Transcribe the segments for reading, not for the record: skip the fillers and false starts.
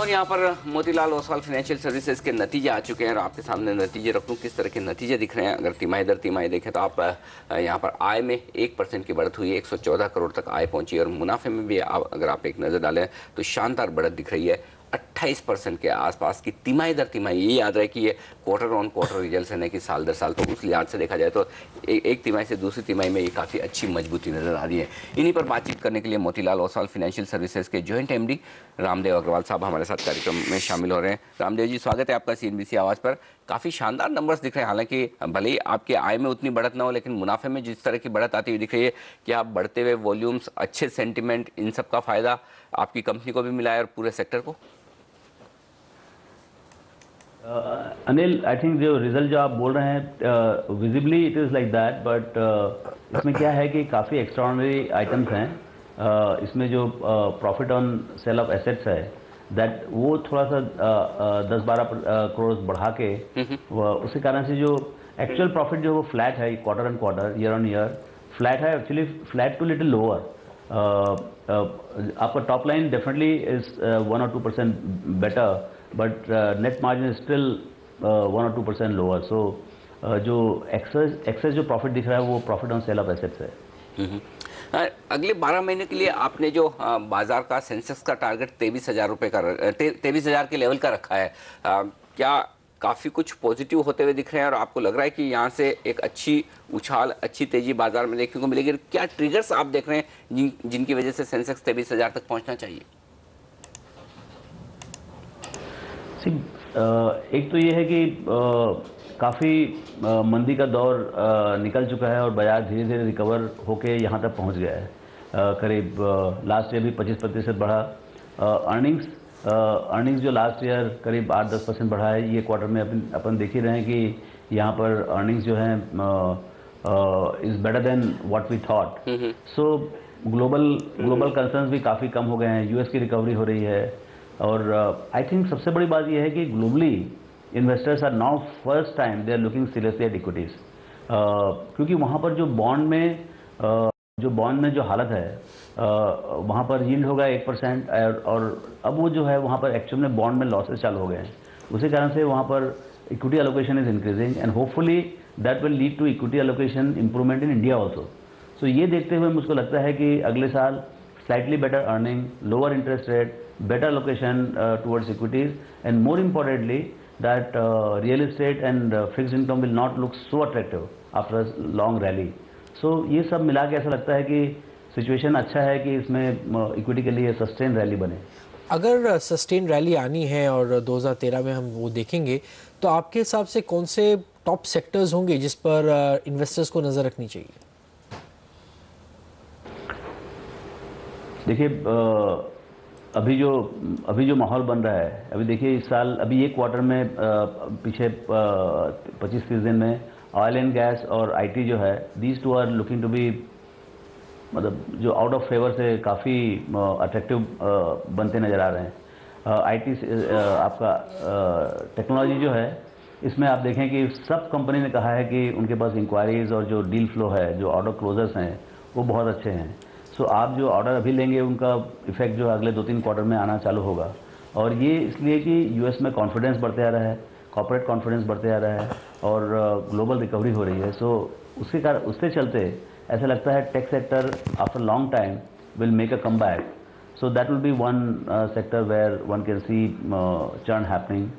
और यहाँ पर मोतीलाल ओसवाल फाइनेंशियल सर्विसेज के नतीजे आ चुके हैं और आपके सामने नतीजे रखूँ किस तरह के नतीजे दिख रहे हैं। अगर तिमाही दर तिमाही देखें तो आप यहाँ पर आय में 1% की बढ़त हुई है, 114 करोड़ तक आय पहुंची और मुनाफे में भी अगर आप एक नज़र डालें तो शानदार बढ़त दिख रही है, 28% के आसपास की तिमाही दर तिमाही। ये याद रहे कि ये क्वार्टर ऑन क्वार्टर रिजल्ट है, नहीं कि साल दर साल। तो उस लिहाज से देखा जाए तो एक तिमाही से दूसरी तिमाही में ये काफ़ी अच्छी मजबूती नजर आ रही है। इन्हीं पर बातचीत करने के लिए मोतीलाल ओसवाल फाइनेंशियल सर्विसेज के जॉइंट एमडी रामदेव अग्रवाल साहब हमारे साथ कार्यक्रम में शामिल हो रहे हैं। रामदेव जी, स्वागत है आपका CNBC आवाज़ पर। काफ़ी शानदार नंबर्स दिख रहे हैं, हालांकि भले ही आपके आय में उतनी बढ़त ना हो, लेकिन मुनाफे में जिस तरह की बढ़त आती हुई दिख रही है कि आप बढ़ते हुए वॉल्यूम्स, अच्छे सेंटिमेंट, इन सब का फायदा आपकी कंपनी को भी मिला है और पूरे सेक्टर को। अनिल, आई थिंक जो रिजल्ट जो आप बोल रहे हैं visibly it is like that, but इसमें क्या है कि काफ़ी एक्स्ट्राऑर्डिनरी आइटम्स हैं। इसमें जो profit on sale of assets है दैट वो थोड़ा सा 10-12 करोड़ बढ़ा के उसी कारण से जो एक्चुअल प्रॉफिट जो वो फ्लैट है quarter and quarter, year on year flat है, actually flat to little lower. आपका top line definitely is 1 or 2% better, but net margin is still 1 or 2% lower. So जो एक्सेस जो प्रॉफिट दिख रहा है वो profit on sale of assets है। अगले 12 महीने के लिए आपने जो बाजार का सेंसेक्स का टारगेट 23,000 रुपये का 23,000 के लेवल का रखा है, क्या काफ़ी कुछ पॉजिटिव होते हुए दिख रहे हैं और आपको लग रहा है कि यहाँ से एक अच्छी उछाल, अच्छी तेजी बाजार में देखने को मिलेगी? क्या ट्रिगर्स आप देख रहे हैं जिनकी वजह से सेंसेक्स 23,000 तक पहुँचना चाहिए? एक तो ये है कि काफ़ी मंदी का दौर निकल चुका है और बाजार धीरे धीरे रिकवर होके यहाँ तक पहुँच गया है। करीब लास्ट ईयर भी 25% बढ़ा। अर्निंग्स जो लास्ट ईयर करीब 8-10% बढ़ा है, ये क्वार्टर में अपन देख ही रहे हैं कि यहाँ पर अर्निंग्स जो हैं is better than what we thought. So global concerns भी काफ़ी कम हो गए हैं, यूएस की रिकवरी हो रही है और आई थिंक सबसे बड़ी बात यह है कि globally investors are now first time they are looking seriously at equities, क्योंकि वहाँ पर जो बॉन्ड में जो हालत है वहाँ पर यील्ड होगा 1% और अब वो जो है वहाँ पर एक्चुअल में बॉन्ड में लॉसेस चालू हो गए हैं। उसी कारण से वहाँ पर equity allocation is increasing and hopefully that will lead to equity allocation improvement in India also. So ये देखते हुए मुझको लगता है कि अगले साल slightly better earning, lower interest rate, better allocation towards equities, and more importantly that real estate and fixed income will not look so attractive after a long rally. So ये सब मिला के ऐसा लगता है कि सिचुएशन अच्छा है कि इसमें इक्विटी के लिए सस्टेन रैली बने। अगर सस्टेन रैली आनी है और 2013 में हम वो देखेंगे तो आपके हिसाब से कौन से टॉप सेक्टर्स होंगे जिस पर इन्वेस्टर्स को नज़र रखनी चाहिए? देखिए अभी जो माहौल बन रहा है, अभी देखिए इस साल अभी एक क्वार्टर में पीछे 25-30 दिन में ऑयल एंड गैस और आईटी जो है, these two are looking to be, मतलब जो आउट ऑफ फेवर से काफ़ी अट्रैक्टिव बनते नज़र आ रहे हैं। आईटी आपका टेक्नोलॉजी जो है, इसमें आप देखें कि सब कंपनी ने कहा है कि उनके पास इंक्वायरीज और जो डील फ्लो है, जो ऑर्डर क्लोजर्स हैं वो बहुत अच्छे हैं। सो आप जो ऑर्डर अभी लेंगे उनका इफेक्ट जो अगले 2-3 क्वार्टर में आना चालू होगा और ये इसलिए कि यूएस में कॉन्फिडेंस बढ़ते आ रहा है, कॉर्पोरेट कॉन्फिडेंस बढ़ते आ रहा है और ग्लोबल रिकवरी हो रही है। सो उसके चलते ऐसा लगता है tech sector after long time will make a come back. So that will be one sector where one can see churn happening.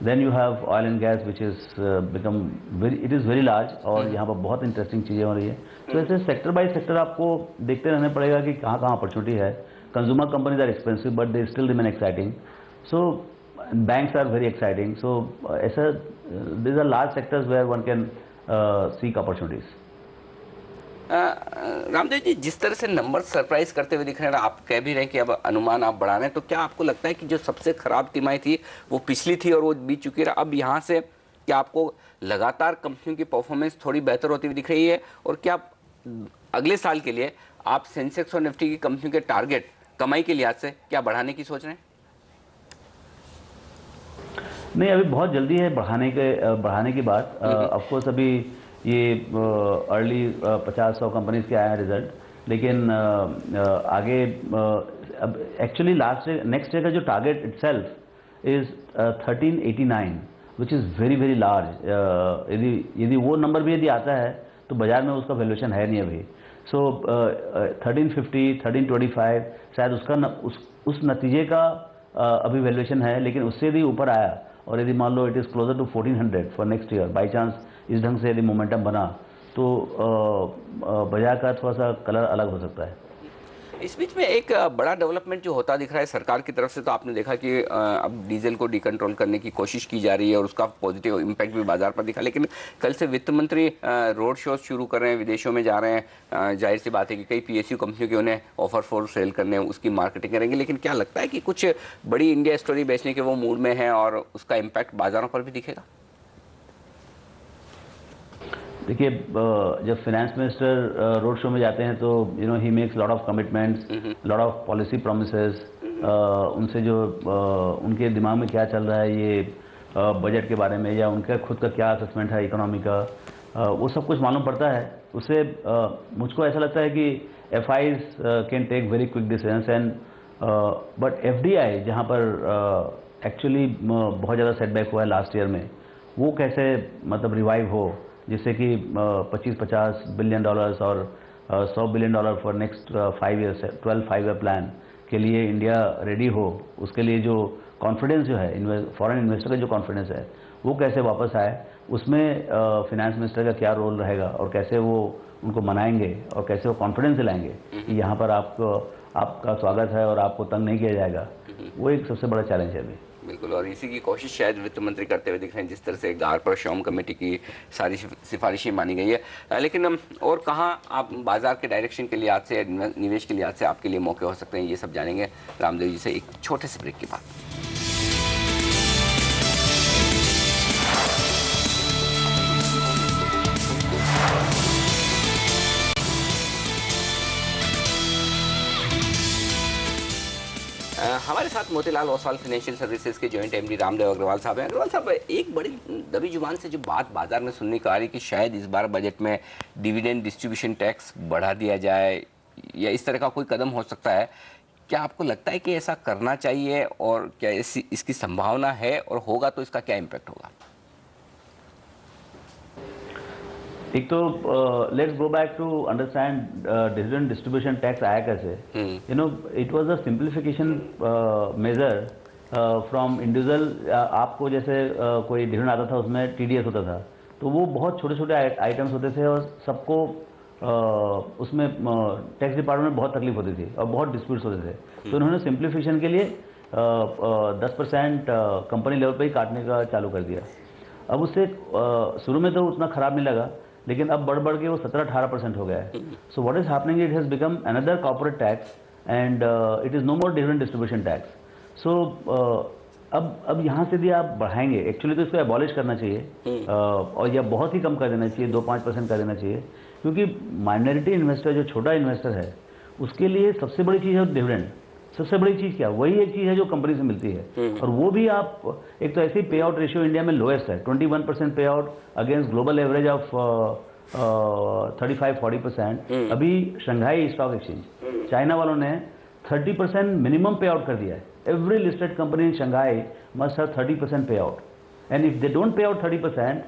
Then you have oil and gas which is become it is very large और यहाँ पर बहुत interesting चीज़ें हो रही है। तो ऐसे सेक्टर बाय सेक्टर आपको देखते रहना पड़ेगा कि कहाँ कहाँ अपॉर्चुनिटी है। Consumer companies are expensive but they still remain exciting. So banks are very exciting. So ऐसा these are large sectors where one can seek opportunities. Ramdev ji, जिस तरह से नंबर सरप्राइज करते हुए दिख रहे हैं, आप कह भी रहे हैं कि अब अनुमान आप बढ़ा रहे हैं, तो क्या आपको लगता है कि जो सबसे खराब तिमाही थी वो पिछली थी और वो बीत चुकी है? अब यहाँ से क्या आपको लगातार कंपनियों की परफॉर्मेंस थोड़ी बेहतर होती हुई दिख रही है और क्या अगले साल के लिए आप सेंसेक्स और निफ्टी की कंपनियों के टारगेट कमाई के लिहाज से क्या बढ़ाने की सोच रहे हैं? नहीं, अभी बहुत जल्दी है बढ़ाने की बात। ऑफ कोर्स अभी ये अर्ली 50-100 कंपनीज के आए हैं रिजल्ट, लेकिन आगे अब एक्चुअली नेक्स्ट ईयर का जो target itself is 1389, which is very very large. यदि वो नंबर भी यदि आता है तो बाजार में उसका वैल्यूएशन है नहीं अभी. सो 1350, 1325 शायद उस नतीजे का अभी वैल्यूएशन है, लेकिन उससे यदि ऊपर आया और यदि मान लो it is closer to 1400 for next year, by chance इस ढंग से यदि मोमेंटम बना तो बाजार का थोड़ा सा कलर अलग हो सकता है. इस बीच में एक बड़ा डेवलपमेंट जो होता दिख रहा है सरकार की तरफ से, तो आपने देखा कि अब डीजल को डिकंट्रोल करने की कोशिश की जा रही है और उसका पॉजिटिव इम्पैक्ट भी बाजार पर दिखा. लेकिन कल से वित्त मंत्री रोड शोज शुरू कर रहे हैं, विदेशों में जा रहे हैं. जाहिर सी बात है कि कई पीएसयू कंपनियों के उन्हें ऑफर फॉर सेल करने हैं, उसकी मार्केटिंग करेंगे. लेकिन क्या लगता है कि कुछ बड़ी इंडिया स्टोरी बेचने के वो मूड में है और उसका इम्पैक्ट बाजारों पर भी दिखेगा? देखिए, जब फाइनेंस मिनिस्टर रोड शो में जाते हैं तो he makes lot of commitments, lot of policy promises. उनसे जो उनके दिमाग में क्या चल रहा है ये बजट के बारे में, या उनका खुद का क्या असेसमेंट है इकोनॉमी का, वो सब कुछ मालूम पड़ता है. उससे मुझको ऐसा लगता है कि FIs can take very quick decisions and but FDI जहाँ पर एक्चुअली बहुत ज़्यादा सेटबैक हुआ है लास्ट ईयर में, वो कैसे मतलब रिवाइव हो, जिससे कि 25-50 बिलियन डॉलर्स और $100 बिलियन फॉर नेक्स्ट 5 ईयर्स, 12 5-ईयर प्लान के लिए इंडिया रेडी हो. उसके लिए जो कॉन्फिडेंस जो है फॉरेन इन्वेस्टर का जो कॉन्फिडेंस है वो कैसे वापस आए, उसमें फिनेंस मिनिस्टर का क्या रोल रहेगा और कैसे वो उनको मनाएंगे और कैसे वो कॉन्फिडेंस दिलाएंगे कि यहाँ पर आपका स्वागत है और आपको तंग नहीं किया जाएगा. वो एक सबसे बड़ा चैलेंज है अभी. बिल्कुल, और इसी की कोशिश शायद वित्त मंत्री करते हुए दिख रहे हैं, जिस तरह से गारपर-शॉम कमेटी की सारी सिफारिशें मानी गई है. लेकिन और कहाँ आप बाजार के डायरेक्शन के लिए आज से, निवेश के लिए आज से आपके लिए मौके हो सकते हैं, ये सब जानेंगे रामदेव जी से एक छोटे से ब्रेक के बाद. हमारे साथ मोतीलाल ओसवाल फाइनेंशियल सर्विसेज के जॉइंट MD रामदेव अग्रवाल साहब हैं. अग्रवाल साहब, एक बड़ी दबी जुबान से जो बात बाजार में सुनने को आ रही कि शायद इस बार बजट में डिविडेंड डिस्ट्रीब्यूशन टैक्स बढ़ा दिया जाए या इस तरह का कोई कदम हो सकता है. क्या आपको लगता है कि ऐसा करना चाहिए और क्या इसकी संभावना है, और होगा तो इसका क्या इम्पैक्ट होगा? एक तो let's go back to understand dividend distribution tax आया कैसे. It was a simplification measure from individual. आपको जैसे कोई डिविडेंड आता था उसमें TDS होता था, तो वो बहुत छोटे छोटे आइटम्स होते थे और सबको उसमें टैक्स डिपार्टमेंट में बहुत तकलीफ होती थी और बहुत डिस्प्यूट्स होते थे. तो उन्होंने सिंप्लीफिकेशन के लिए 10% कंपनी लेवल पे ही काटने का चालू कर दिया. अब उससे शुरू में तो उतना खराब नहीं लगा, लेकिन अब बढ़ के वो 17-18% हो गया है. So what is happening, it has become another corporate tax and it is no more dividend distribution tax. So अब यहाँ से भी आप बढ़ाएंगे, एक्चुअली तो इसको एबॉलिश करना चाहिए और या बहुत ही कम कर देना चाहिए, 2-5% कर देना चाहिए, क्योंकि माइनॉरिटी इन्वेस्टर जो छोटा इन्वेस्टर है उसके लिए सबसे बड़ी चीज़ है डिविडेंड. सबसे बड़ी चीज़ क्या, वही एक चीज़ है जो कंपनी से मिलती है. और वो भी आप एक तो ऐसी पे आउट रेशियो इंडिया में लोएस्ट है, 21% पे out against global average of 35-40%. अभी शंघाई स्टॉक एक्सचेंज चाइना वालों ने 30% मिनिमम पे आउट कर दिया है. Every listed company in Shanghai must have 30% पे out, and if they don't pay out 30%,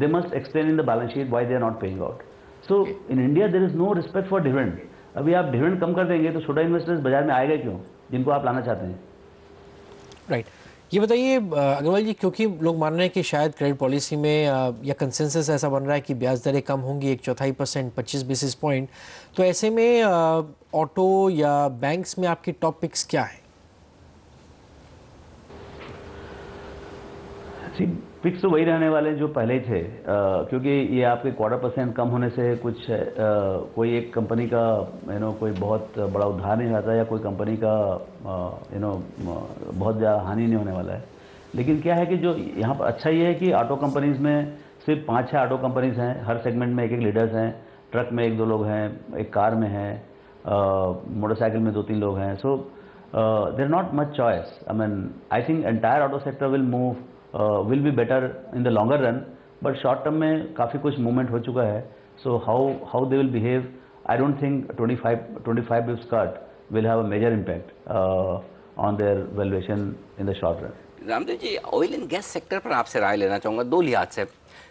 they must explain in the balance sheet why they are not paying out. So in India there is no respect for dividend. अभी आप dividend कम कर देंगे तो छोटा investors बाजार में आएगा क्यों, जिनको आप लाना चाहते हैं. राइट. ये बताइए अग्रवाल जी, क्योंकि लोग मान रहे हैं कि शायद क्रेडिट पॉलिसी में या कंसेंसस ऐसा बन रहा है कि ब्याज दरें कम होंगी 1/4%, 25 बेसिस पॉइंट, तो ऐसे में ऑटो या बैंक्स में आपकी टॉप पिक्स क्या है? पिक्स तो वही रहने वाले जो पहले थे, क्योंकि ये आपके 1/4% कम होने से कुछ कोई एक कंपनी का कोई बहुत बड़ा उद्धार नहीं रहता, या कोई कंपनी का बहुत ज़्यादा हानि नहीं होने वाला है. लेकिन क्या है कि जो यहाँ पर अच्छा ये है कि ऑटो कंपनीज़ में सिर्फ 5-6 ऑटो कंपनीज़ हैं, हर सेगमेंट में एक लीडर्स हैं. ट्रक में 1-2 लोग हैं, एक कार में हैं, मोटरसाइकिल में 2-3 लोग हैं. So there not much choice. I think entire auto sector will move will be better in the longer run, but short term में काफ़ी कुछ मूवमेंट हो चुका है. So how they will behave, I don't think 25 bips cut will have a major impact on their valuation in the short run. Ramdev ji, oil and gas sector पर आपसे राय लेना चाहूँगा दो लिहाज से।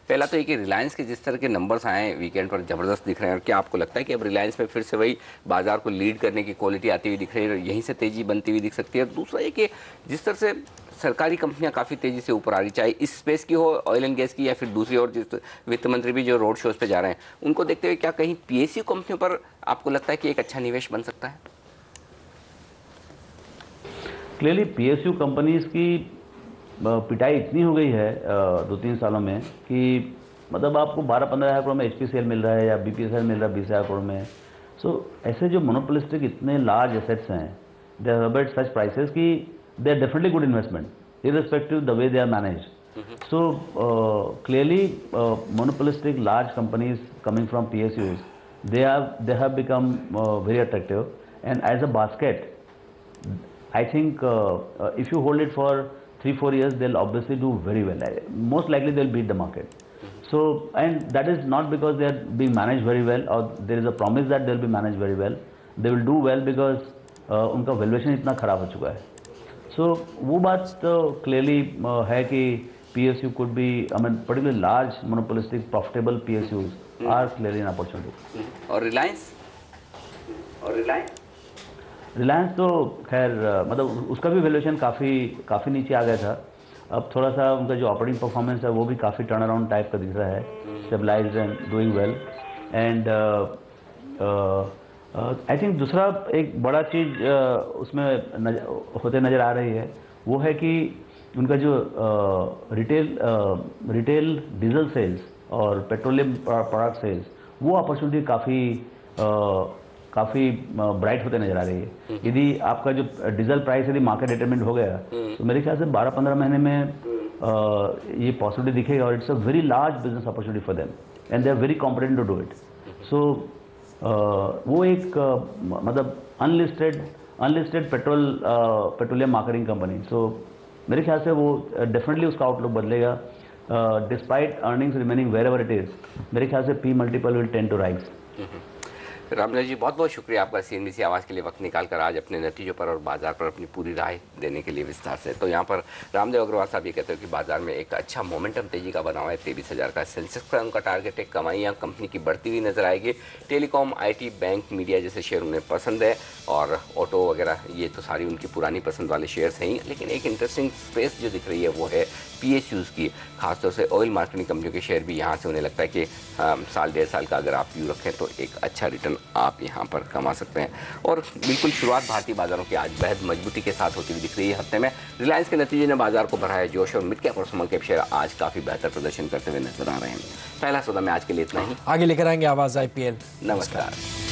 पहला तो ये कि रिलायंस के जिस तरह के नंबर्स आए वीकेंड पर ज़बरदस्त दिख रहे हैं, और क्या आपको लगता है कि अब रिलायंस में फिर से वही बाजार को लीड करने की क्वालिटी आती हुई दिख रही है और यहीं से तेज़ी बनती हुई दिख सकती है? और दूसरा ये कि जिस तरह से सरकारी कंपनियां काफ़ी तेज़ी से ऊपर आ रही, चाहे इस स्पेस की हो ऑयल एंड गैस की या फिर दूसरी, और जिस वित्त मंत्री भी जो रोड शोज़ पे जा रहे हैं, उनको देखते हुए क्या कहीं पीएसयू कंपनियों पर आपको लगता है कि एक अच्छा निवेश बन सकता है? क्लियरली PSU कंपनीज की पिटाई इतनी हो गई है 2-3 सालों में कि मतलब आपको 12-15 हज़ार करोड़ में HPCL मिल रहा है या BPCL मिल रहा है 20 हज़ार करोड़ में। सो ऐसे जो मोनोपोलिस्टिक इतने लार्ज एसेट्स हैं, they have at such prices कि they are definitely good investment irrespective the way they are managed. So clearly monopolistic large companies coming from PSUs they have become very attractive, and as a basket I think if you hold it for 3-4 years, they'll obviously do very well. Most likely they'll beat the market. So, and that is not because they are being managed very well or there is a promise that they'll be managed very well. They will do well because उनका valuation इतना खराब हो चुका है. So वो बात तो clearly है कि PSU could be, I mean, particularly large monopolistic profitable PSUs are clearly an opportunity. और रिलायंस? रिलायंस तो खैर मतलब उसका भी वैल्यूएशन काफ़ी नीचे आ गया था। अब थोड़ा सा उनका जो ऑपरेटिंग परफॉर्मेंस है वो भी काफ़ी टर्न अराउंड टाइप का दिख रहा है, stabilized and doing well. And I think दूसरा एक बड़ा चीज़ उसमें होते नज़र आ रही है वो है कि उनका जो रिटेल डीजल सेल्स और पेट्रोलियम प्रोडक्ट सेल्स, वो अपॉर्चुनिटी काफ़ी ब्राइट होते नजर आ रही है। यदि आपका जो डीजल प्राइस यदि मार्केट डिटरमिनेट हो गया तो मेरे ख्याल से 12-15 महीने में ये पॉसिबिलिटी दिखेगा, और it's a very large business opportunity for them and they are very competent to do it. So वो एक मतलब unlisted petroleum marketing company, so मेरे ख्याल से वो डेफिनेटली उसका आउटलुक बदलेगा। Despite earnings remaining wherever it is, मेरे ख्याल से P multiple will tend to rise. Ramdev ji, बहुत बहुत शुक्रिया आपका CNBC आवाज़ के लिए वक्त निकाल कर आज अपने नतीजों पर और बाजार पर अपनी पूरी राय देने के लिए विस्तार से। तो यहाँ पर रामदेव अग्रवाल साहब ये कहते हैं कि बाजार में एक अच्छा मोमेंटम तेजी का बना हुआ है। 23,000 का सेंसेक्स का उनका टारगेट है। कमाइयाँ कंपनी की बढ़ती हुई नजर आएगी। टेलीकॉम, IT, बैंक, मीडिया जैसे शेयर उन्हें पसंद है, और ऑटो वगैरह ये तो सारी उनकी पुरानी पसंद वाले शेयर्स हैं ही। लेकिन एक इंटरेस्टिंग स्पेस जो दिख रही है वो है PSUs की, खासतौर से ऑयल मार्केटिंग कंपनियों के शेयर भी यहाँ से उन्हें लगता है कि साल 1.5 साल का अगर आप व्यू रखें तो एक अच्छा रिटर्न आप यहाँ पर कमा सकते हैं। और बिल्कुल शुरुआत भारतीय बाजारों की आज बेहद मजबूती के साथ होती हुई दिख रही है। हफ्ते में रिलायंस के नतीजे ने बाजार को बढ़ाया जोश, और मिड कैप और स्मॉल कैप शेयर आज काफ़ी बेहतर प्रदर्शन करते हुए नजर आ रहे हैं। पहला सौदा में आज के लिए इतना ही। आगे लेकर आएंगे आवाज़ IPL। नमस्कार।